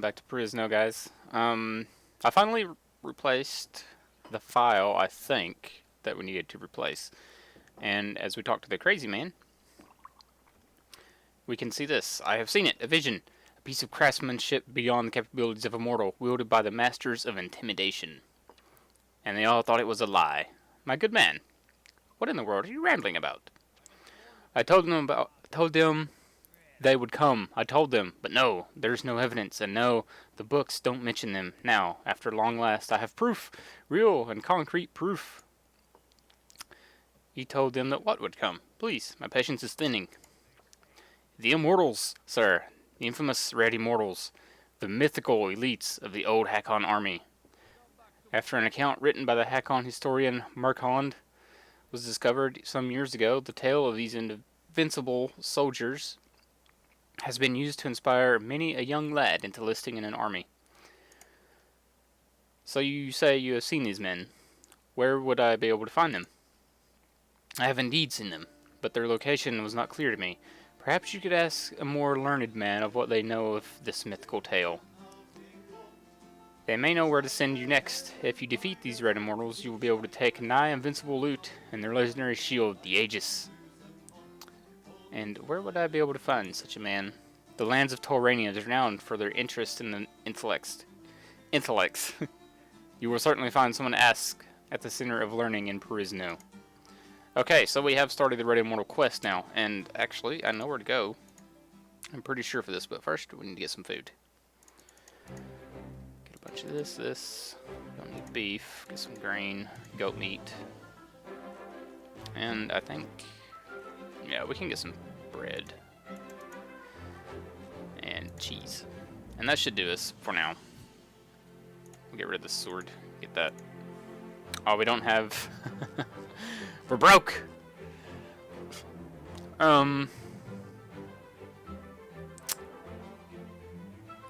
back to Perisno, guys. I finally replaced the file, I think, that we needed to replace. And as we talk to the crazy man, we can see this. I have seen it, a vision, a piece of craftsmanship beyond the capabilities of a mortal, wielded by the masters of intimidation. And they all thought it was a lie. My good man, what in the world are you rambling about? I told them they would come. I told them, but no, there's no evidence, and no, the books don't mention them. Now, after long last, I have proof, real and concrete proof. He told them that what would come? Please, my patience is thinning. The Immortals, sir, the infamous Red Immortals, the mythical elites of the old Hakon army. After an account written by the Hakon historian Markond was discovered some years ago, the tale of these invincible soldiers has been used to inspire many a young lad into enlisting in an army. So you say you have seen these men. Where would I be able to find them? I have indeed seen them, but their location was not clear to me. Perhaps you could ask a more learned man of what they know of this mythical tale. They may know where to send you next. If you defeat these Red Immortals, you will be able to take nigh invincible loot and their legendary shield, the Aegis. And where would I be able to find such a man? The lands of Torania is renowned for their interest in the intellects. You will certainly find someone to ask at the Center of Learning in Perisno. Okay, so we have started the Red Immortal quest now, and actually, I know where to go. I'm pretty sure for this, but first, we need to get some food. Get a bunch of this. Don't need beef. Get some grain, goat meat. And I think, yeah, we can get some bread. And cheese. And that should do us for now. We'll get rid of the sword. Get that. Oh, we don't have... We're broke!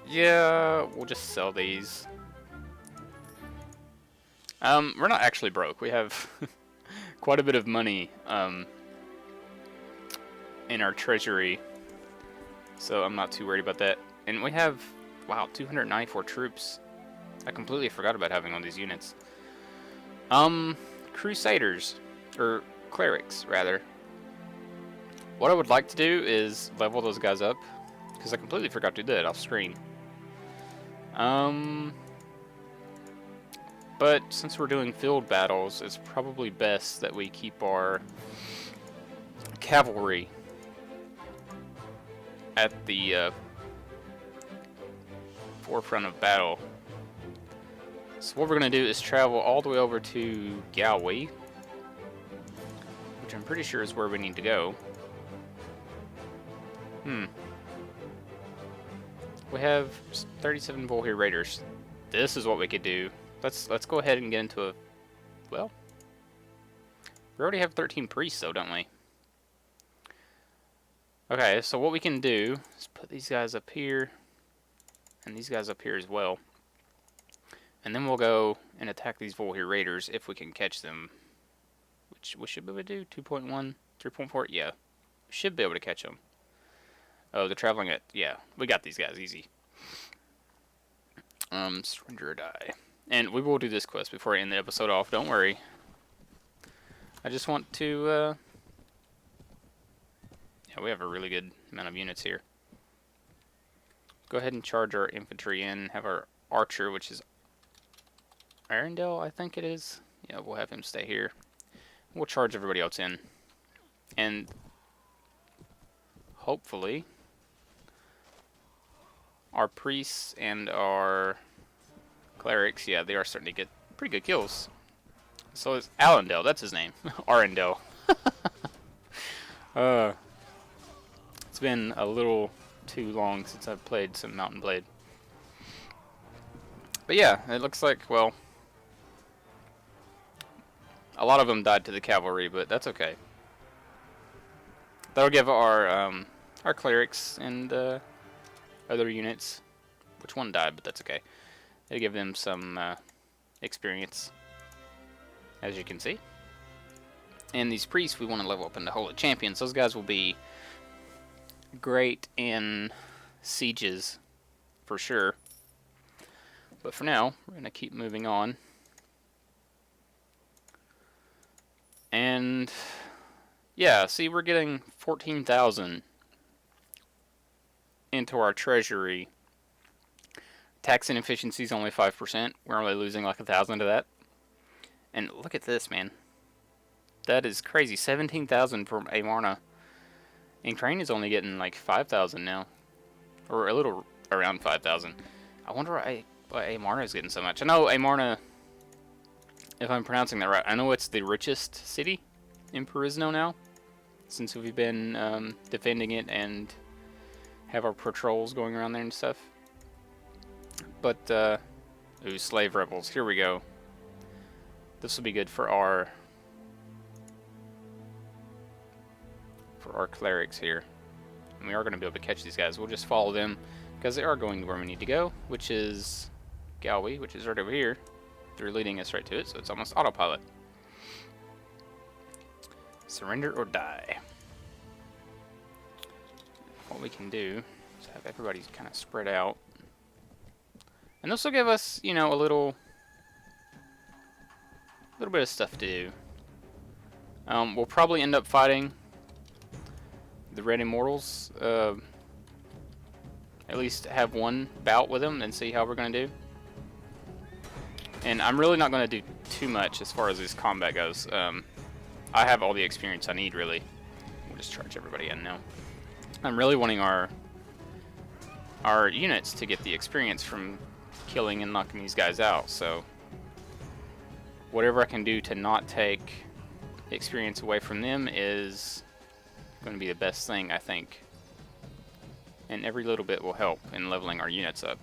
Yeah, we'll just sell these. We're not actually broke. We have quite a bit of money, in our treasury. So I'm not too worried about that. And we have, wow, 294 troops. I completely forgot about having all these units. Crusaders. Or clerics, rather. What I would like to do is level those guys up, because I completely forgot to do that off screen. But since we're doing field battles, it's probably best that we keep our cavalry at the forefront of battle. So what we're going to do is travel all the way over to Galway, which I'm pretty sure is where we need to go. We have 37 Volhir Raiders. This is what we could do. Let's go ahead and get into a... Well, we already have 13 priests, though, don't we? Okay, so what we can do is put these guys up here, and these guys up here as well. And then we'll go and attack these Volhir Raiders if we can catch them. Which we should be able to do. 2.1, 3.4, yeah. We should be able to catch them. Oh, they're traveling at... Yeah, we got these guys, easy. Surrender or die. And we will do this quest before I end the episode off, don't worry. I just want to, yeah, we have a really good amount of units here. Go ahead and charge our infantry in, have our archer, which is Arundel, I think it is. Yeah, we'll have him stay here. We'll charge everybody else in. And hopefully our priests and our clerics, yeah, they are starting to get pretty good kills. So it's Allendale, that's his name. Arundel. It's been a little too long since I've played some Mount and Blade. But yeah, it looks like, well, a lot of them died to the cavalry, but that's okay. That'll give our clerics and other units, which one died, but that's okay. It'll give them some experience, as you can see. And these priests we want to level up into Holy Champions. Those guys will be great in sieges, for sure. But for now, we're going to keep moving on. And yeah, see, we're getting 14,000 into our treasury. Tax inefficiency is only 5%. We're only losing like 1,000 to that. And look at this, man. That is crazy. 17,000 from Amarna. And Crane is only getting like 5,000 now. Or a little around 5,000. I wonder why Amarna is getting so much. I know Amarna, if I'm pronouncing that right, I know it's the richest city in Perisno now. Since we've been defending it and have our patrols going around there and stuff. But, ooh, slave rebels. Here we go. This will be good for our clerics here. And we are going to be able to catch these guys. We'll just follow them because they are going where we need to go, which is Galway, which is right over here. They're leading us right to it, so it's almost autopilot. Surrender or die. What we can do is have everybody kind of spread out. And this will give us, you know, a little bit of stuff to do. We'll probably end up fighting the Red Immortals. At least have one bout with them and see how we're going to do. And I'm really not going to do too much as far as this combat goes. I have all the experience I need, really. We'll just charge everybody in now. I'm really wanting our units to get the experience from killing and knocking these guys out, so whatever I can do to not take experience away from them is going to be the best thing, I think. And every little bit will help in leveling our units up.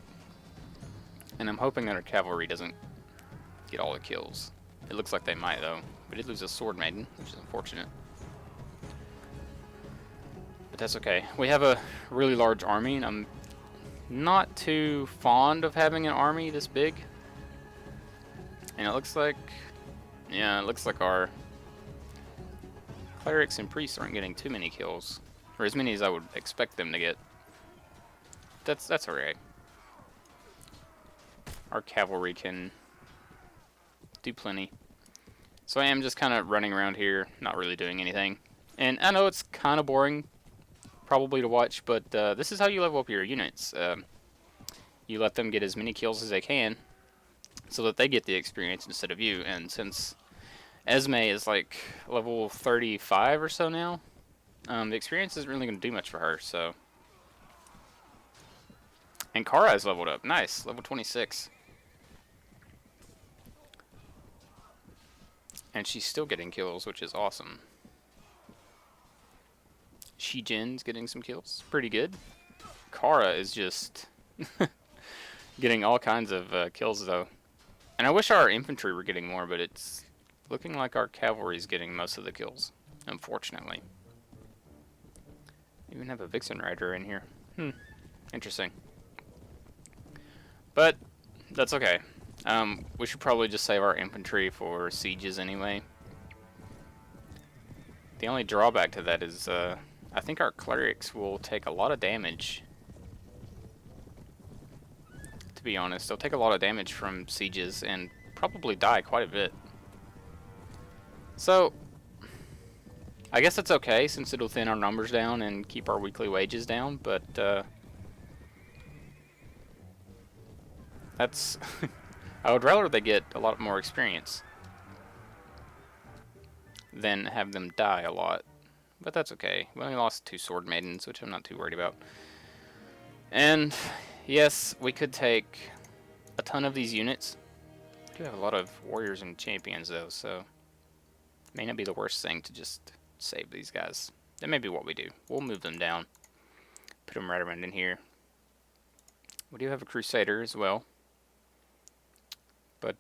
And I'm hoping that our cavalry doesn't get all the kills. It looks like they might, though. We did lose a sword maiden, which is unfortunate. But that's okay. We have a really large army, and I'm not too fond of having an army this big. And it looks like, yeah, it looks like our clerics and priests aren't getting too many kills, or as many as I would expect them to get. That's alright. Our cavalry can do plenty. So I am just kind of running around here, not really doing anything. And I know it's kind of boring, probably to watch, but this is how you level up your units. You let them get as many kills as they can, so that they get the experience instead of you. And since Esme is like level 35 or so now, the experience isn't really going to do much for her, so. And Kara is leveled up. Nice, level 26. And she's still getting kills, which is awesome. Shijin's getting some kills. Pretty good. Kara is just getting all kinds of kills, though. And I wish our infantry were getting more, but it's looking like our cavalry is getting most of the kills, unfortunately. Even have a Vixen Rider in here. Interesting. But that's okay. We should probably just save our infantry for sieges anyway. The only drawback to that is I think our clerics will take a lot of damage. To be honest, they'll take a lot of damage from sieges and probably die quite a bit. So I guess it's okay since it'll thin our numbers down and keep our weekly wages down, but that's I would rather they get a lot more experience than have them die a lot. But that's okay. We only lost 2 sword maidens, which I'm not too worried about. And yes, we could take a ton of these units. We do have a lot of warriors and champions though, so it may not be the worst thing to just save these guys. That may be what we do. We'll move them down. Put them right around in here. We do have a crusader as well. But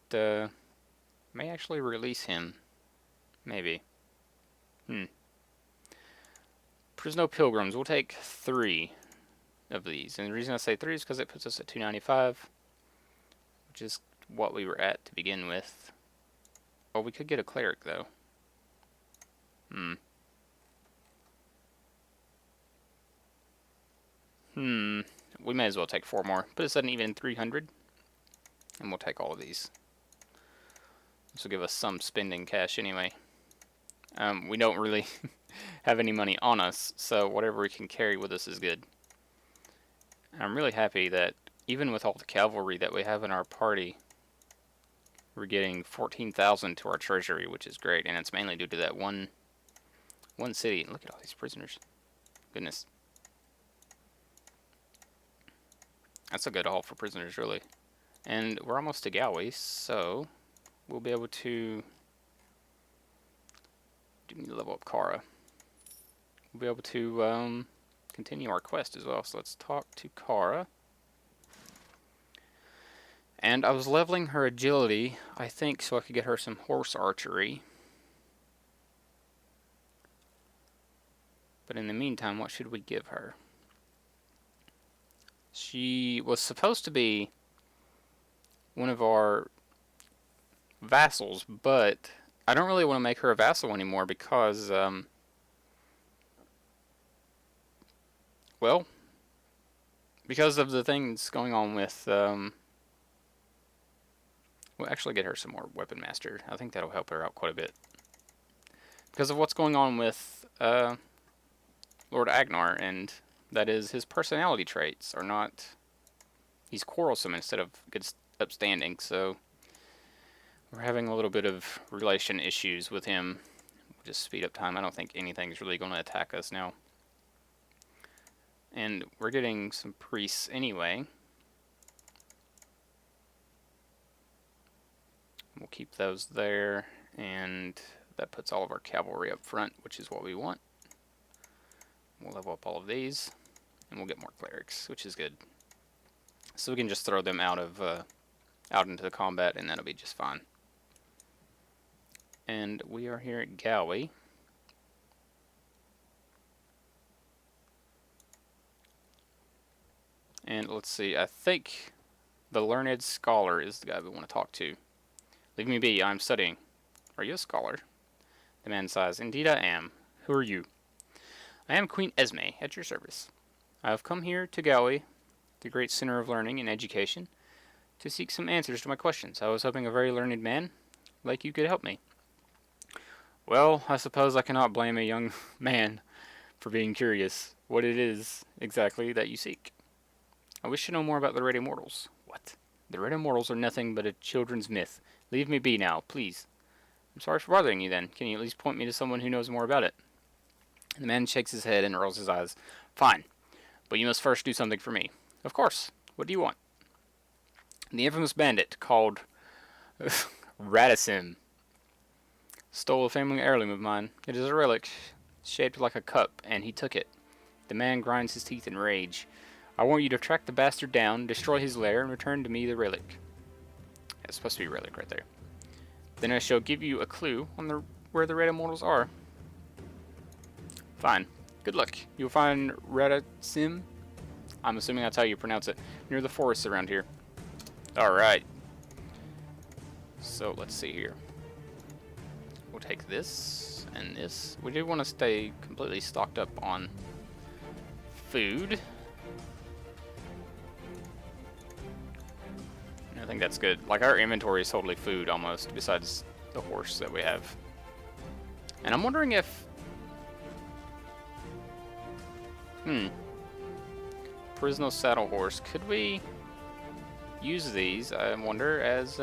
may actually release him. Maybe. Perisno Pilgrims. We'll take 3 of these. And the reason I say 3 is because it puts us at 295. Which is what we were at to begin with. Well, we could get a cleric, though. We may as well take 4 more. Put us at an even 300. And we'll take all of these. This will give us some spending cash anyway. We don't really have any money on us, so whatever we can carry with us is good. And I'm really happy that even with all the cavalry that we have in our party, we're getting 14,000 to our treasury, which is great, and it's mainly due to that one city. Look at all these prisoners. Goodness. That's a good haul for prisoners, really. And we're almost to Galway, so we'll be able to... do need to level up Kara. We'll be able to continue our quest as well. So let's talk to Kara. And I was leveling her agility, I think, so I could get her some horse archery. But in the meantime, what should we give her? She was supposed to be one of our vassals, but I don't really want to make her a vassal anymore because, well, because of the things going on with, we'll actually get her some more weapon master. I think that'll help her out quite a bit. Because of what's going on with Lord Agnar, and that is his personality traits are not... he's quarrelsome instead of good upstanding, so we're having a little bit of relation issues with him. We'll just speed up time. I don't think anything's really going to attack us now. And we're getting some priests anyway. We'll keep those there, and that puts all of our cavalry up front, which is what we want. We'll level up all of these, and we'll get more clerics, which is good. So we can just throw them out into the combat, and that'll be just fine. And we are here at Galway. And let's see, I think the Learned Scholar is the guy we want to talk to. Leave me be, I'm studying. Are you a scholar? The man sighs, indeed I am. Who are you? I am Queen Esme, at your service. I have come here to Galway, the great center of learning and education, to seek some answers to my questions. I was hoping a very learned man like you could help me. Well, I suppose I cannot blame a young man for being curious what it is exactly that you seek. I wish to know more about the Red Immortals. What? The Red Immortals are nothing but a children's myth. Leave me be now, please. I'm sorry for bothering you then. Can you at least point me to someone who knows more about it? The man shakes his head and rolls his eyes. Fine, but you must first do something for me. Of course. What do you want? The infamous bandit called Radisim stole a family heirloom of mine. It is a relic shaped like a cup, and he took it. The man grinds his teeth in rage. I want you to track the bastard down, destroy his lair, and return to me the relic. It's supposed to be relic right there. Then I shall give you a clue on where the Red Immortals are. Fine. Good luck. You'll find Radisim. I'm assuming that's how you pronounce it. Near the forests around here. Alright. So, let's see here. We'll take this and this. We do want to stay completely stocked up on food. I think that's good. Like, our inventory is totally food, almost, besides the horse that we have. And I'm wondering if... Perisno saddle horse. Could we use these, I wonder, as...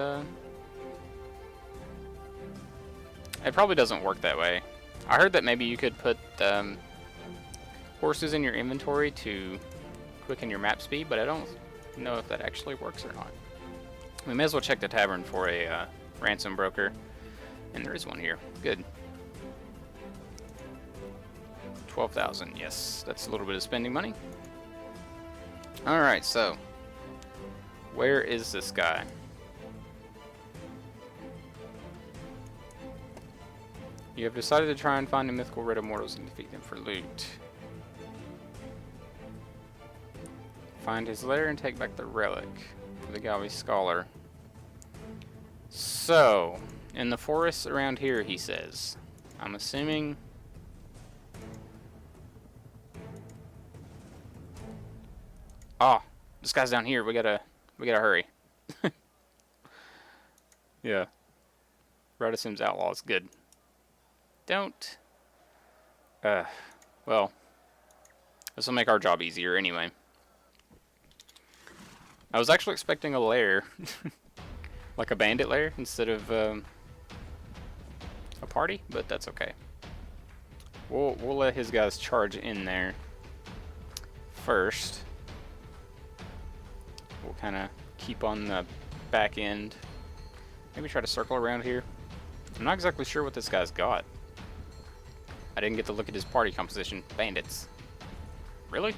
It probably doesn't work that way. I heard that maybe you could put horses in your inventory to quicken your map speed, but I don't know if that actually works or not. We may as well check the tavern for a ransom broker. And there is one here. Good. 12,000. Yes, that's a little bit of spending money. Alright, so. Where is this guy? You have decided to try and find the mythical Red Immortals and defeat them for loot. Find his lair and take back the relic. The Galway Scholar. So, in the forests around here, he says. I'm assuming... Oh, this guy's down here. We gotta hurry. Yeah. Radissim's Outlaw is good. Don't... well, this will make our job easier anyway. I was actually expecting a lair. Like a bandit lair instead of a party, but that's okay. We'll let his guys charge in there first. We'll kind of keep on the back end. Maybe try to circle around here. I'm not exactly sure what this guy's got. I didn't get to look at his party composition. Bandits. Really?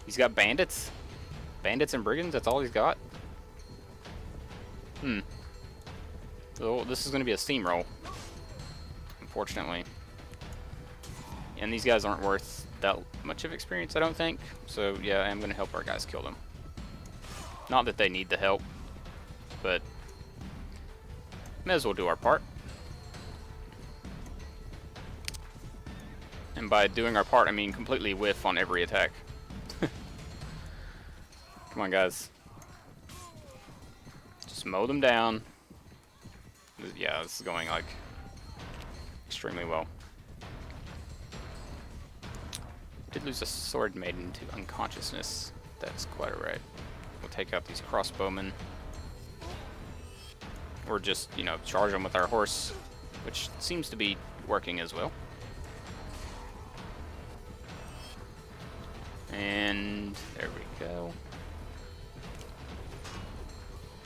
He's got bandits? Bandits and brigands? That's all he's got? So this is going to be a steamroll. Unfortunately. And these guys aren't worth that much of experience, I don't think. So yeah, I am going to help our guys kill them. Not that they need the help, but may as well do our part. And by doing our part, I mean completely whiff on every attack. Come on, guys. Just mow them down. Yeah, this is going, like, extremely well. Did lose a sword maiden to unconsciousness. That's quite alright. We'll take out these crossbowmen. Or just, you know, charge them with our horse, which seems to be working as well. And there we go.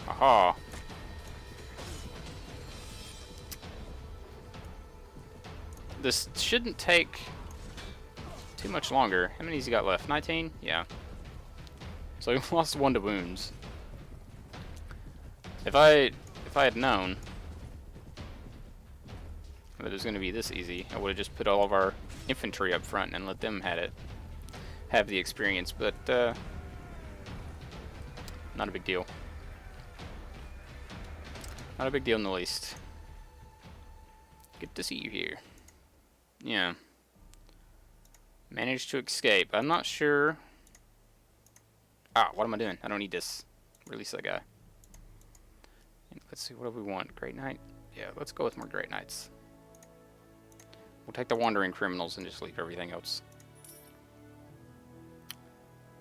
Aha! This shouldn't take too much longer. How many's he got left? 19? Yeah. So he lost 1 to wounds. If I had known that it was going to be this easy, I would have just put all of our infantry up front and let them have the experience, but not a big deal. Not a big deal in the least. Good to see you here. Yeah. Managed to escape. I'm not sure. Ah, what am I doing? I don't need this. Release that guy. And let's see, what do we want? Great Knight? Yeah, let's go with more Great Knights. We'll take the Wandering Criminals and just leave everything else.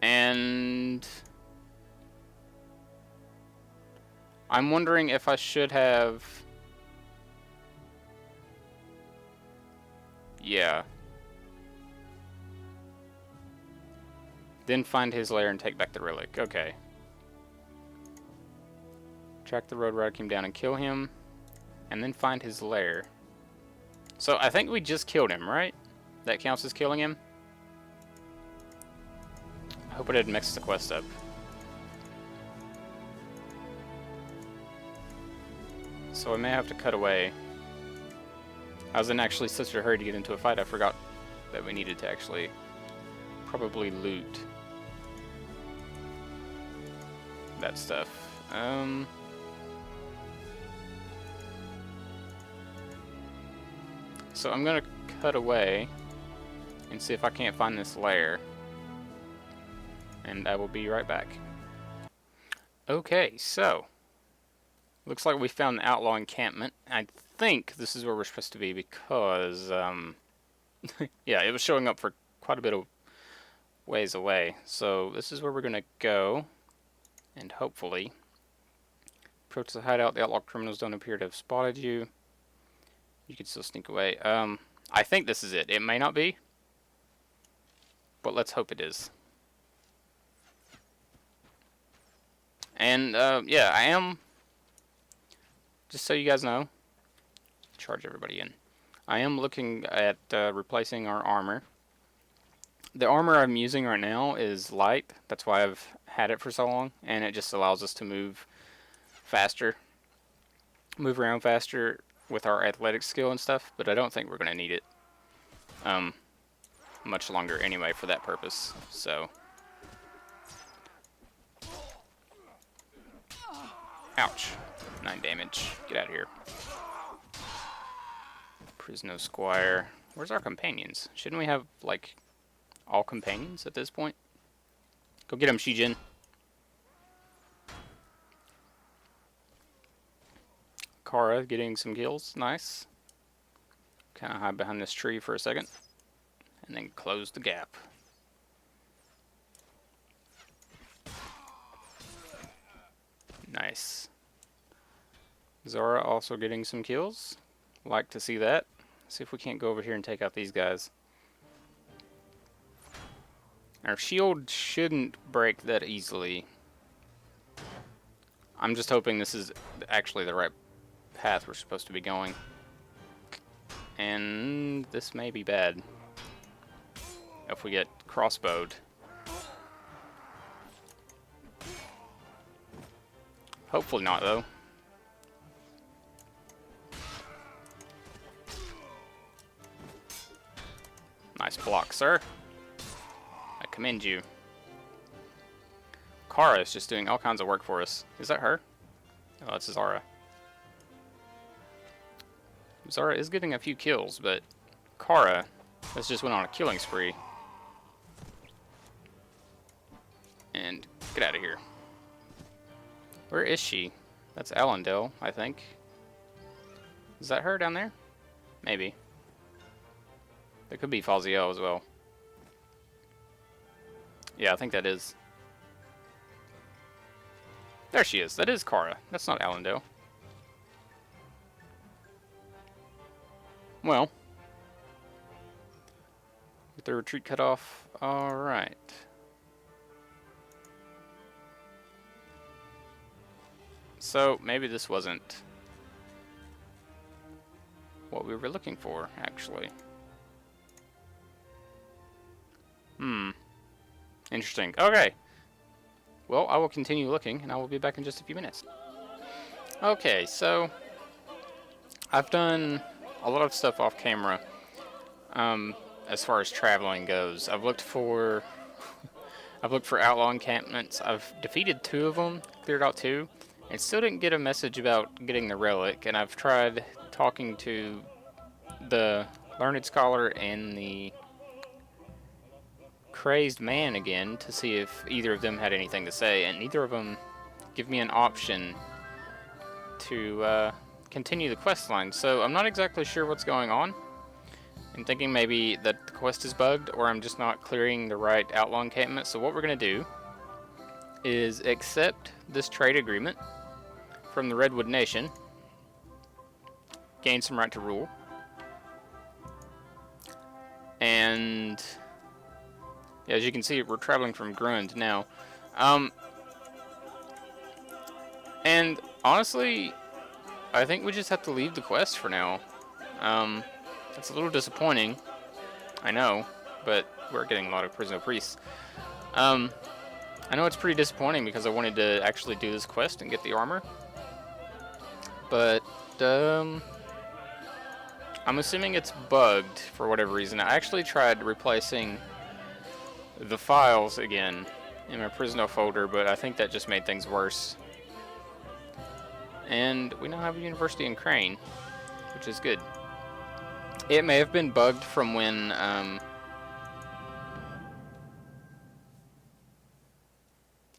And I'm wondering if I should have... Yeah. Then find his lair and take back the relic. Okay. Track the road rider came down and kill him. And then find his lair. So I think we just killed him, right? That counts as killing him? I hope I didn't mix the quest up. So I may have to cut away. I was in actually such a hurry to get into a fight, I forgot that we needed to actually probably loot that stuff. So I'm gonna cut away and see if I can't find this lair. And I will be right back. Okay, so looks like we found the outlaw encampment. I think this is where we're supposed to be because, yeah, it was showing up for quite a bit of ways away. So this is where we're going to go, and hopefully approach the hideout. The outlaw criminals don't appear to have spotted you. You can still sneak away. I think this is it. It may not be, but let's hope it is. And, yeah, I am... Just so you guys know, charge everybody in. I am looking at replacing our armor. The armor I'm using right now is light. That's why I've had it for so long. And it just allows us to move faster. Move around faster with our athletic skill and stuff. But I don't think we're going to need it much longer anyway for that purpose. So... Ouch. 9 damage. Get out of here. Perisno Squire. Where's our companions? Shouldn't we have, like, all companions at this point? Go get him, Shijin. Kara getting some kills. Nice. Kind of hide behind this tree for a second. And then close the gap. Nice. Zara also getting some kills. Like to see that. See if we can't go over here and take out these guys. Our shield shouldn't break that easily. I'm just hoping this is actually the right path we're supposed to be going. And this may be bad if we get crossbowed. Hopefully not, though. Nice block, sir. I commend you. Kara is just doing all kinds of work for us. Is that her? Oh, that's Zara. Zara is getting a few kills, but Kara has just went on a killing spree. And get out of here. Where is she? That's Allendale, I think. Is that her down there? Maybe. There could be Faziel as well. Yeah, I think that is. There she is. That is Kara. That's not Allendale. Well. Get the retreat cut off. Alright. So, maybe this wasn't what we were looking for, actually. Interesting. Okay. Well, I will continue looking, and I will be back in just a few minutes. Okay, so I've done a lot of stuff off camera as far as traveling goes. I've looked for outlaw encampments. I've defeated 2 of them, cleared out 2, and still didn't get a message about getting the relic. And I've tried talking to the learned scholar and the crazed man again to see if either of them had anything to say, and neither of them give me an option to continue the quest line. So I'm not exactly sure what's going on. I'm thinking maybe that the quest is bugged, or I'm just not clearing the right outlaw encampment. So what we're going to do is accept this trade agreement from the Redwood Nation, gain some right to rule, and yeah, as you can see, we're traveling from Grund now. And honestly, I think we just have to leave the quest for now. It's a little disappointing, I know, but we're getting a lot of Perisno priests. I know it's pretty disappointing because I wanted to actually do this quest and get the armor. But, I'm assuming it's bugged for whatever reason. I actually tried replacing the files again in my Perisno folder, but I think that just made things worse. And we now have a university in Crane, which is good. It may have been bugged from when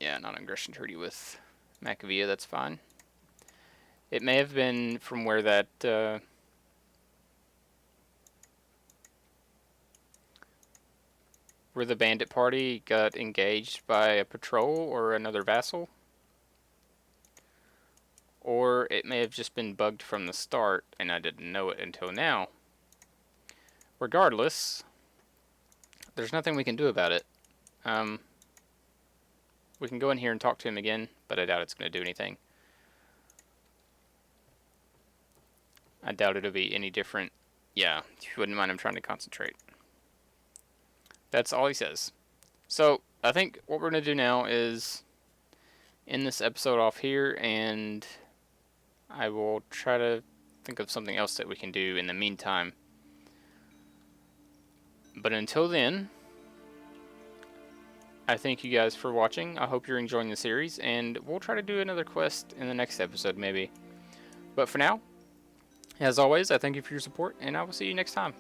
yeah, non-aggression treaty with Macavia, that's fine. It may have been from where that where the bandit party got engaged by a patrol or another vassal. Or it may have just been bugged from the start and I didn't know it until now. Regardless, there's nothing we can do about it. We can go in here and talk to him again, but I doubt it's going to do anything. I doubt it'll be any different. Yeah, if you wouldn't mind, I'm trying to concentrate. That's all he says. So, I think what we're going to do now is end this episode off here, and I will try to think of something else that we can do in the meantime. But until then, I thank you guys for watching. I hope you're enjoying the series, and we'll try to do another quest in the next episode, maybe. But for now, as always, I thank you for your support, and I will see you next time.